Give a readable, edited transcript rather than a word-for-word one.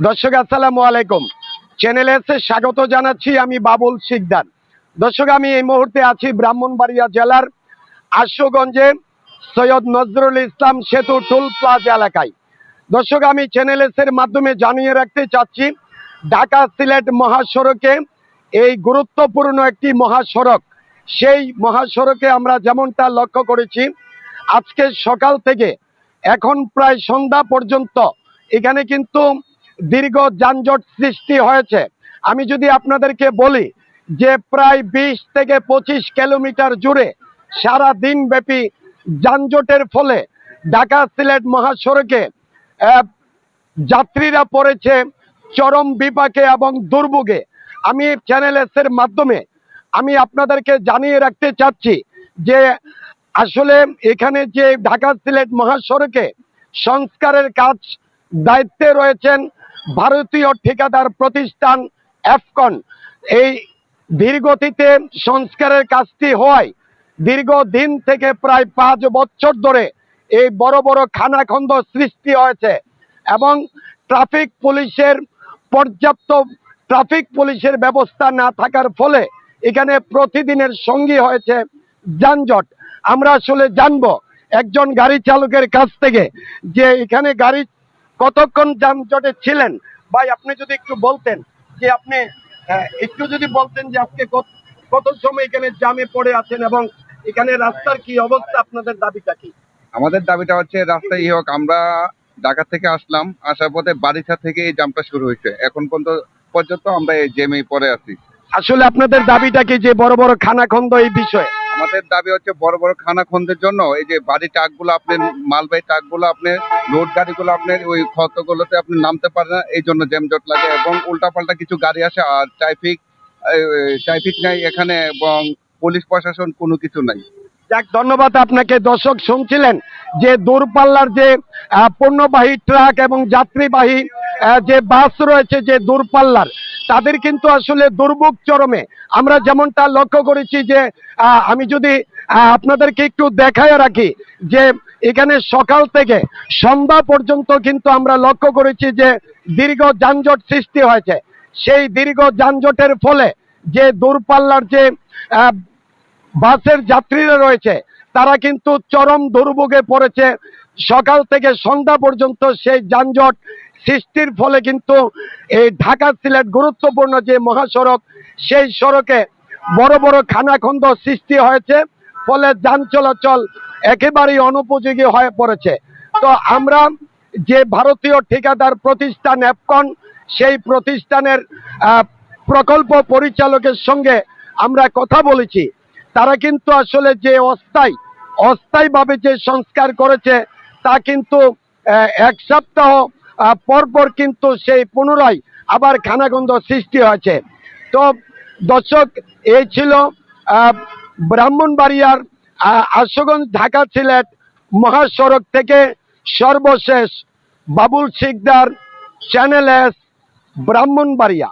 দর্শক আসসালামু আলাইকুম, চ্যানেলে এসে স্বাগত জানাচ্ছি। আমি বাবুল শিকদার। দর্শক, আমি এই মুহূর্তে আছি ব্রাহ্মণবাড়িয়া জেলার আশুগঞ্জে সৈয়দ নজরুল ইসলাম সেতু টোল প্লাজা এলাকায়। দর্শক, আমি চ্যানেল এর মাধ্যমে জানিয়ে রাখতে চাচ্ছি, ঢাকা সিলেট মহাসড়কে এই গুরুত্বপূর্ণ একটি মহাসড়ক, সেই মহাসড়কে আমরা যেমনটা লক্ষ্য করেছি আজকে সকাল থেকে এখন প্রায় সন্ধ্যা পর্যন্ত এখানে কিন্তু দীর্ঘ যানজট সৃষ্টি হয়েছে। আমি যদি আপনাদেরকে বলি যে প্রায় 20 থেকে 25 কিলোমিটার জুড়ে সারা দিন ব্যাপী যানজটের ফলে ঢাকা সিলেট মহাসড়কে যাত্রীরা পড়েছে চরম বিপাকে এবং দুর্ভোগে। আমি চ্যানেল এর মাধ্যমে আমি আপনাদেরকে জানিয়ে রাখতে চাচ্ছি যে আসলে এখানে যে ঢাকা সিলেট মহাসড়কে সংস্কারের কাজ দায়িত্বে রয়েছেন ভারতীয় ঠিকাদার প্রতিষ্ঠান এফকন। এই ধীরগতিতে সংস্কারের কাজটি হওয়ায় দীর্ঘদিন থেকে প্রায় 5 বছর ধরে এই বড় বড় খানাখন্দ সৃষ্টি হয়েছে এবং পর্যাপ্ত ট্রাফিক পুলিশের ব্যবস্থা না থাকার ফলে এখানে প্রতিদিনের সঙ্গী হয়েছে যানজট। আমরা আসলে জানবো একজন গাড়ি চালকের কাছ থেকে যে এখানে গাড়ি কতক্ষণ যানজটে ছিলেন। ভাই, আপনি যদি একটু বলতেন যে আজকে কত সময় এখানে জামে পড়ে আছেন এবং এখানে রাস্তার কি অবস্থা, আপনাদের দাবিটা কি? আমাদের দাবিটা হচ্ছে রাস্তায় হোক। আমরা ঢাকা থেকে আসলাম, আসার পথে বারিশা থেকে এই জামটা শুরু হয়েছে। এখন পর্যন্ত আমরা এই জ্যামে পড়ে আছি। আসলে আপনাদের দাবিটা কি যে বড় বড় খানাখন্দ এই বিষয়ে? আমাদের দাবি হচ্ছে বড় বড় খানাখন্দের জন্য এই যে বাড়ি ট্রাকগুলো, আপনার মালবাহী ট্রাকগুলো, আপনার লোড গাড়িগুলো আপনার ওই ক্ষতগুলোতে আপনি নামতে পারেন না, এই জন্য জ্যামজট লাগে এবং উল্টাপাল্টা কিছু গাড়ি আসে আর ট্রাফিক নাই এখানে এবং পুলিশ প্রশাসন কোনো কিছু নাই। যাক, ধন্যবাদ আপনাকে। দর্শক, শুনছিলেন যে দূরপাল্লার যে পণ্যবাহী ট্রাক এবং যাত্রীবাহী যে বাস রয়েছে যে দূরপাল্লার, তাদের কিন্তু আসলে দুর্ভোগ চরমে। আমরা যেমনটা লক্ষ্য করেছি যে আমি যদি আপনাদেরকে একটু দেখায় রাখি যে এখানে সকাল থেকে সন্ধ্যা পর্যন্ত কিন্তু আমরা লক্ষ্য করেছি যে দীর্ঘ যানজট সৃষ্টি হয়েছে। সেই দীর্ঘ যানজটের ফলে যে দূরপাল্লার যে বাসের যাত্রীরা রয়েছে তারা কিন্তু চরম দুর্ভোগে পড়েছে। সকাল থেকে সন্ধ্যা পর্যন্ত সেই যানজট সৃষ্টির ফলে কিন্তু এই ঢাকা সিলেট গুরুত্বপূর্ণ যে মহাসড়ক, সেই সড়কে বড় বড় খানাখন্দ সৃষ্টি হয়েছে, ফলে যান চলাচল একেবারেই অনুপযোগী হয়ে পড়েছে। তো আমরা যে ভারতীয় ঠিকাদার প্রতিষ্ঠান এফকন, সেই প্রতিষ্ঠানের প্রকল্প পরিচালকের সঙ্গে আমরা কথা বলেছি। তারা কিন্তু আসলে যে অস্থায়ীভাবে যে সংস্কার করেছে তা কিন্তু 1 সপ্তাহ পরপর কিন্তু সেই পুনরায় আবার খানাখন্দ সৃষ্টি হয়েছে। তো দর্শক, এই ছিল ব্রাহ্মণবাড়িয়ার আশুগঞ্জ ঢাকা সিলেট মহাসড়ক থেকে সর্বশেষ বাবুল শিকদার, চ্যানেল এস, ব্রাহ্মণবাড়িয়া।